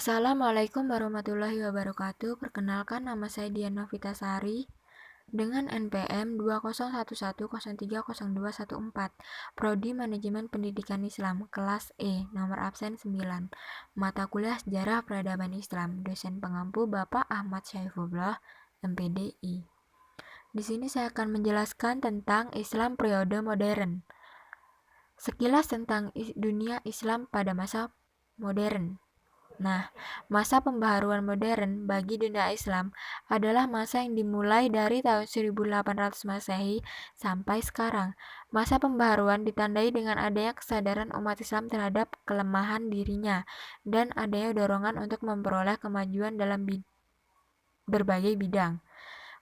Assalamualaikum warahmatullahi wabarakatuh. Perkenalkan, nama saya Dian Novitasari dengan NPM 2011030214, Prodi Manajemen Pendidikan Islam, kelas E, nomor absen 9, mata kuliah Sejarah Peradaban Islam, dosen pengampu Bapak Ahmad Syaifullah, MPDI. Di sini saya akan menjelaskan tentang Islam periode modern. Sekilas tentang dunia Islam pada masa modern. Nah, masa pembaharuan modern bagi dunia Islam adalah masa yang dimulai dari tahun 1800 Masehi sampai sekarang. Masa pembaharuan ditandai dengan adanya kesadaran umat Islam terhadap kelemahan dirinya dan adanya dorongan untuk memperoleh kemajuan dalam berbagai bidang,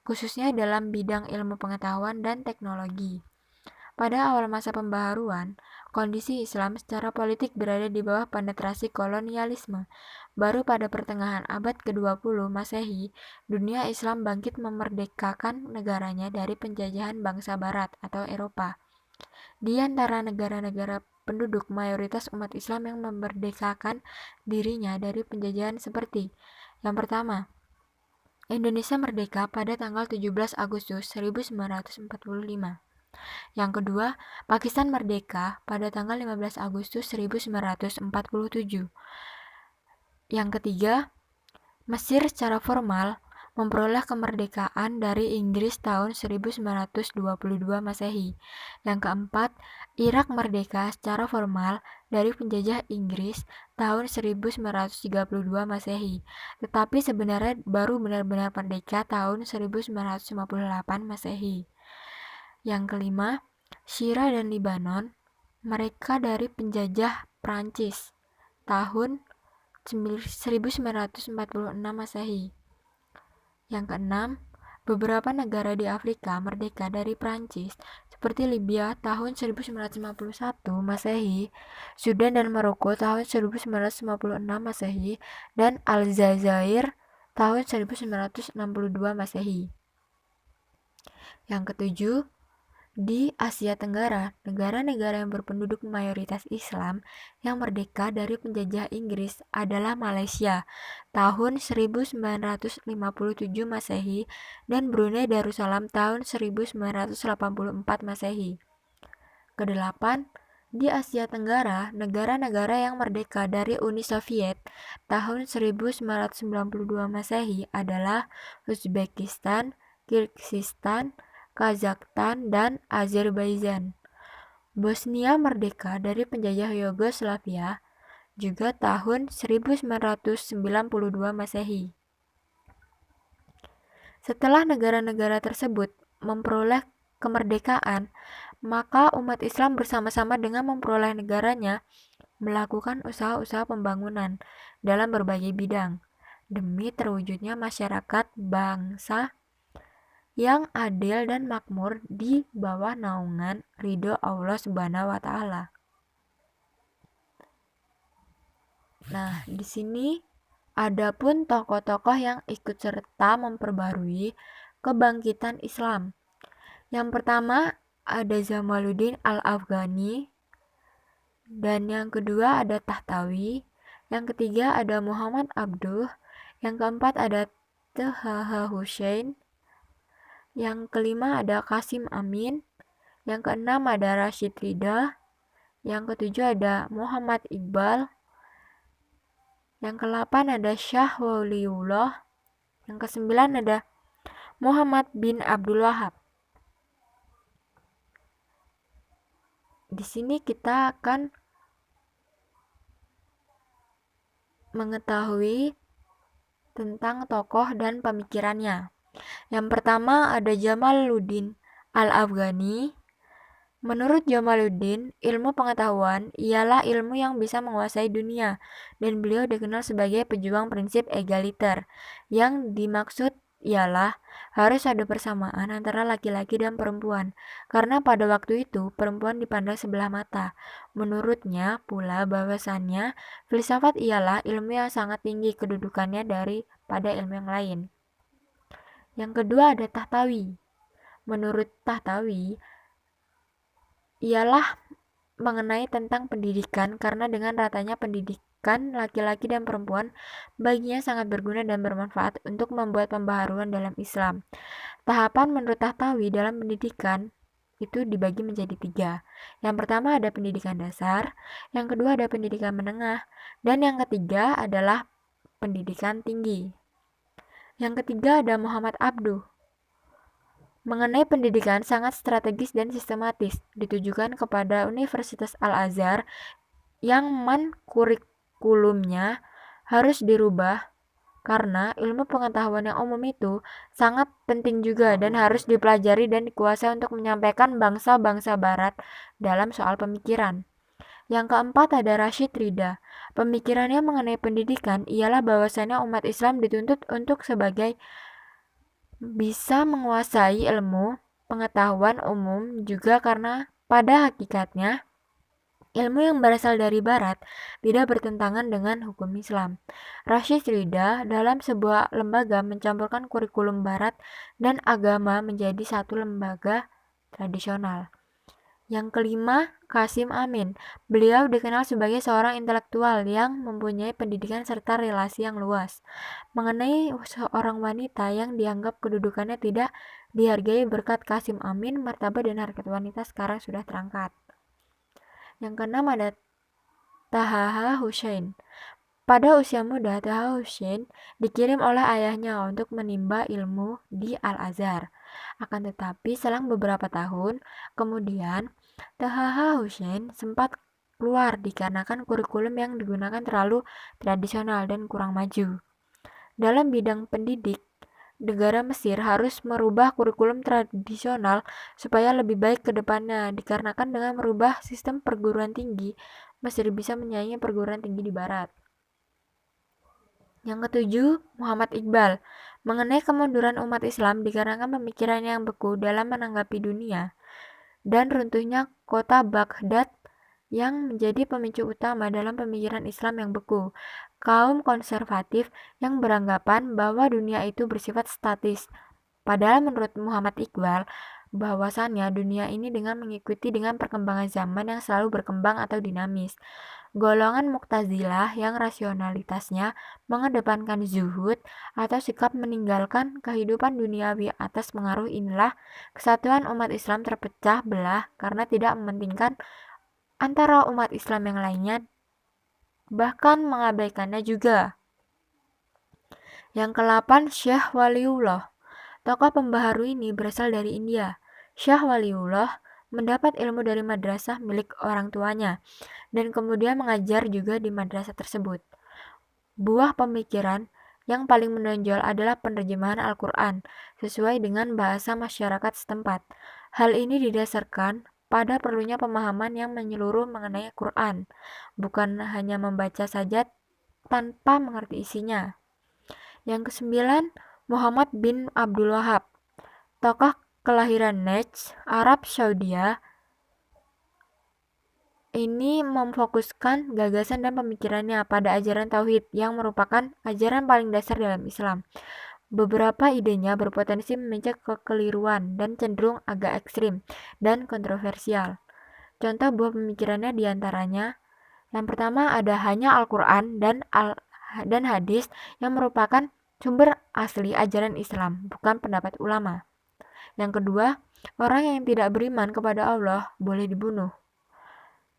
khususnya dalam bidang ilmu pengetahuan dan teknologi. Pada awal masa pembaharuan, kondisi Islam secara politik berada di bawah penetrasi kolonialisme. Baru pada pertengahan abad ke-20 Masehi, dunia Islam bangkit memerdekakan negaranya dari penjajahan bangsa Barat atau Eropa. Di antara negara-negara penduduk mayoritas umat Islam yang memerdekakan dirinya dari penjajahan seperti: yang pertama, Indonesia merdeka pada tanggal 17 Agustus 1945. Yang kedua, Pakistan merdeka pada tanggal 15 Agustus 1947. Yang ketiga, Mesir secara formal memperoleh kemerdekaan dari Inggris tahun 1922 Masehi. Yang keempat, Irak merdeka secara formal dari penjajah Inggris tahun 1932 Masehi, tetapi sebenarnya baru benar-benar merdeka tahun 1958 Masehi. Yang kelima, Syria dan Lebanon mereka dari penjajah Prancis tahun 1946 Masehi. Yang keenam, beberapa negara di Afrika merdeka dari Prancis seperti Libya tahun 1951 Masehi, Sudan dan Maroko tahun 1956 Masehi, dan Aljazair tahun 1962 Masehi. Yang ketujuh, di Asia Tenggara, negara-negara yang berpenduduk mayoritas Islam yang merdeka dari penjajah Inggris adalah Malaysia tahun 1957 Masehi dan Brunei Darussalam tahun 1984 Masehi. Kedelapan, di Asia Tenggara, negara-negara yang merdeka dari Uni Soviet tahun 1992 Masehi adalah Uzbekistan, Kirgisistan, Kazakhstan, dan Azerbaijan. Bosnia merdeka dari penjajah Yugoslavia juga tahun 1992 Masehi. Setelah negara-negara tersebut memperoleh kemerdekaan, maka umat Islam bersama-sama dengan memperoleh negaranya melakukan usaha-usaha pembangunan dalam berbagai bidang demi terwujudnya masyarakat bangsa yang adil dan makmur di bawah naungan ridho Allah Subhanahu wa Ta'ala. Nah, di sini ada pun tokoh-tokoh yang ikut serta memperbarui kebangkitan Islam. Yang pertama ada Jamaluddin Al-Afghani, dan yang kedua ada Tahtawi, yang ketiga ada Muhammad Abduh, yang keempat ada Taha Hussein, yang kelima ada Qasim Amin, yang keenam ada Rashid Ridha, yang ketujuh ada Muhammad Iqbal, yang ke-8 ada Syah Waliullah, yang ke-9 ada Muhammad bin Abdul Wahab. Di sini kita akan mengetahui tentang tokoh dan pemikirannya. Yang pertama ada Jamaluddin Al-Afghani. Menurut Jamaluddin, ilmu pengetahuan ialah ilmu yang bisa menguasai dunia, dan beliau dikenal sebagai pejuang prinsip egaliter. Yang dimaksud ialah harus ada persamaan antara laki-laki dan perempuan, karena pada waktu itu perempuan dipandang sebelah mata. Menurutnya pula bahwasannya filsafat ialah ilmu yang sangat tinggi kedudukannya daripada ilmu yang lain. Yang kedua ada Tahtawi. Menurut Tahtawi, ialah mengenai tentang pendidikan, karena dengan ratanya pendidikan laki-laki dan perempuan baginya sangat berguna dan bermanfaat untuk membuat pembaharuan dalam Islam. Tahapan menurut Tahtawi dalam pendidikan itu dibagi menjadi 3. Yang pertama ada pendidikan dasar, yang kedua ada pendidikan menengah, dan yang ketiga adalah pendidikan tinggi. Yang ketiga ada Muhammad Abduh. Mengenai pendidikan sangat strategis dan sistematis, ditujukan kepada Universitas Al-Azhar yang kurikulumnya harus dirubah karena ilmu pengetahuan yang umum itu sangat penting juga dan harus dipelajari dan dikuasai untuk menyampaikan bangsa-bangsa barat dalam soal pemikiran. Yang keempat ada Rashid Ridha. Pemikirannya mengenai pendidikan ialah bahwasannya umat Islam dituntut untuk sebagai bisa menguasai ilmu pengetahuan umum juga karena pada hakikatnya ilmu yang berasal dari barat tidak bertentangan dengan hukum Islam. Rashid Ridha dalam sebuah lembaga mencampurkan kurikulum barat dan agama menjadi satu lembaga tradisional. Yang kelima, Qasim Amin. Beliau dikenal sebagai seorang intelektual yang mempunyai pendidikan serta relasi yang luas. Mengenai seorang wanita yang dianggap kedudukannya tidak dihargai berkat Qasim Amin, martabat dan harkat wanita sekarang sudah terangkat. Yang keenam ada Taha Hussein. Pada usia muda, Taha Hussein dikirim oleh ayahnya untuk menimba ilmu di Al-Azhar. Akan tetapi, selang beberapa tahun kemudian, Taha Hussein sempat keluar dikarenakan kurikulum yang digunakan terlalu tradisional dan kurang maju. Dalam bidang pendidik, negara Mesir harus merubah kurikulum tradisional supaya lebih baik ke depannya, dikarenakan dengan merubah sistem perguruan tinggi, Mesir bisa menyaingi perguruan tinggi di barat. Yang ketujuh, Muhammad Iqbal. Mengenai kemunduran umat Islam dikarenakan pemikiran yang beku dalam menanggapi dunia dan runtuhnya kota Baghdad yang menjadi pemicu utama dalam pemikiran Islam yang beku. Kaum konservatif yang beranggapan bahwa dunia itu bersifat statis. Padahal menurut Muhammad Iqbal, bahwasannya dunia ini dengan mengikuti dengan perkembangan zaman yang selalu berkembang atau dinamis. Golongan Mu'tazilah yang rasionalitasnya mengedepankan zuhud atau sikap meninggalkan kehidupan duniawi atas pengaruh inilah kesatuan umat Islam terpecah belah karena tidak mementingkan antara umat Islam yang lainnya, bahkan mengabaikannya juga. Yang ke-8, Syekh Waliullah. Tokoh pembaharu ini berasal dari India. Syekh Waliullah mendapat ilmu dari madrasah milik orang tuanya dan kemudian mengajar juga di madrasah tersebut. Buah pemikiran yang paling menonjol adalah penerjemahan Al-Quran sesuai dengan bahasa masyarakat setempat. Hal ini didasarkan pada perlunya pemahaman yang menyeluruh mengenai Quran, bukan hanya membaca saja tanpa mengerti isinya. Yang ke-9, Muhammad bin Abdul Wahab. Tokoh kelahiran Najd, Arab Saudia, ini memfokuskan gagasan dan pemikirannya pada ajaran Tauhid yang merupakan ajaran paling dasar dalam Islam. Beberapa idenya berpotensi memicu kekeliruan dan cenderung agak ekstrim dan kontroversial. Contoh buah pemikirannya diantaranya, yang pertama ada hanya Al-Quran dan hadis yang merupakan sumber asli ajaran Islam, bukan pendapat ulama. Yang kedua, orang yang tidak beriman kepada Allah boleh dibunuh.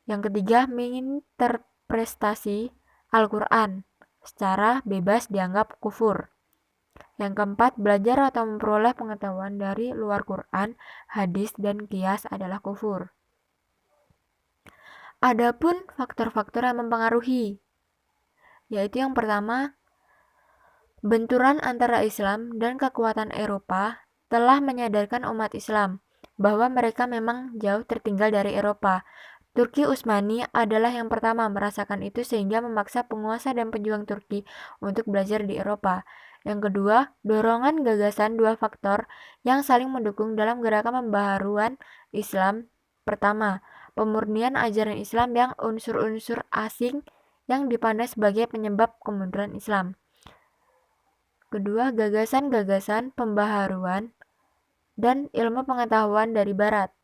Yang ketiga, menginterpretasi Al-Quran secara bebas dianggap kufur. Yang keempat, belajar atau memperoleh pengetahuan dari luar Quran, hadis, dan qiyas adalah kufur. Adapun faktor-faktor yang mempengaruhi, yaitu yang pertama, benturan antara Islam dan kekuatan Eropa telah menyadarkan umat Islam bahwa mereka memang jauh tertinggal dari Eropa. Turki Utsmani adalah yang pertama merasakan itu sehingga memaksa penguasa dan pejuang Turki untuk belajar di Eropa. Yang kedua, dorongan gagasan dua faktor yang saling mendukung dalam gerakan pembaharuan Islam. Pertama, pemurnian ajaran Islam yang unsur-unsur asing yang dipandang sebagai penyebab kemunduran Islam. Kedua, gagasan-gagasan pembaharuan dan ilmu pengetahuan dari Barat.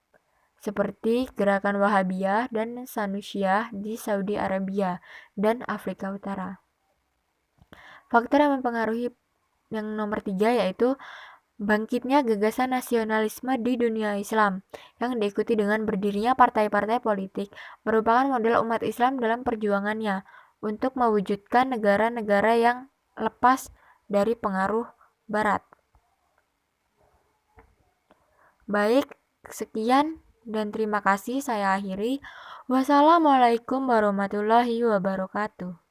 seperti gerakan Wahabiyah dan Sanusiah di Saudi Arabia dan Afrika Utara. Faktor yang mempengaruhi yang nomor 3 yaitu bangkitnya gagasan nasionalisme di dunia Islam yang diikuti dengan berdirinya partai-partai politik merupakan model umat Islam dalam perjuangannya untuk mewujudkan negara-negara yang lepas dari pengaruh Barat. Baik, sekian dan terima kasih saya akhiri. Wassalamualaikum warahmatullahi wabarakatuh.